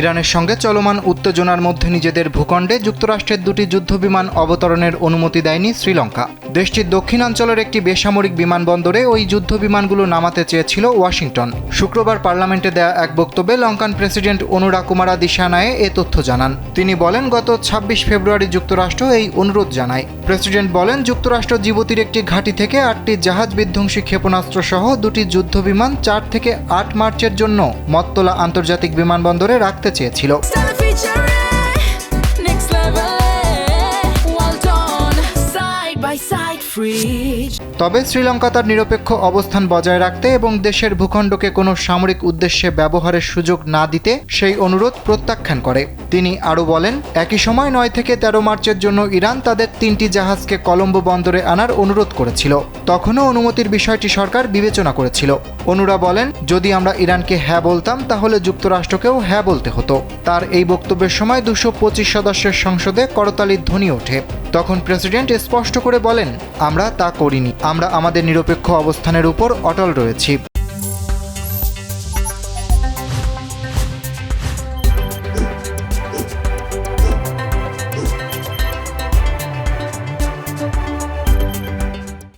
ইরানের সঙ্গে চলমান উত্তেজনার মধ্যে নিজেদের ভূখণ্ডে যুক্তরাষ্ট্রের দুটি যুদ্ধবিমান অবতরণের অনুমতি দেয়নি শ্রীলঙ্কা। দেশটির দক্ষিণাঞ্চলের একটি বেসামরিক বিমানবন্দরে ওই যুদ্ধবিমানগুলো নামাতে চেয়েছিল ওয়াশিংটন। শুক্রবার পার্লামেন্টে দেয়া এক বক্তব্যে লঙ্কান প্রেসিডেন্ট অনুরা কুমারা দিশানায়ে এ তথ্য জানান। তিনি বলেন, গত ২৬ ফেব্রুয়ারি যুক্তরাষ্ট্র এই অনুরোধ জানায়। প্রেসিডেন্ট বলেন, যুক্তরাষ্ট্র জিবুতির একটি ঘাঁটি থেকে ৮টি জাহাজ বিধ্বংসী ক্ষেপণাস্ত্র সহ দুটি যুদ্ধবিমান ৪ থেকে ৮ মার্চের জন্য মত্তলা আন্তর্জাতিক বিমানবন্দরে রাখতে চেয়েছিল। তবে শ্রীলঙ্কা তার নিরপেক্ষ অবস্থান বজায় রাখতে এবং দেশের ভূখণ্ডকে কোনো সামরিক উদ্দেশ্যে ব্যবহারের সুযোগ না দিতে সেই অনুরোধ প্রত্যাখ্যান করে। তিনি আরও বলেন, একই সময় ৯ থেকে ১৩ মার্চের জন্য ইরান তাদের ৩টি জাহাজকে কলম্বো বন্দরে আনার অনুরোধ করেছিল। তখনও অনুমতির বিষয়টি সরকার বিবেচনা করেছিল। অনুরা বলেন, যদি আমরা ইরানকে হ্যাঁ বলতাম তাহলে যুক্তরাষ্ট্রকেও হ্যাঁ বলতে হতো। তার এই বক্তব্যের সময় ২২৫ সদস্যের সংসদে করতালির ধ্বনি ওঠে। তখন প্রেসিডেন্ট স্পষ্ট করে বলেন, আমরা তা করিনি, আমরা আমাদের নিরপেক্ষ অবস্থানের উপর অটল রয়েছি।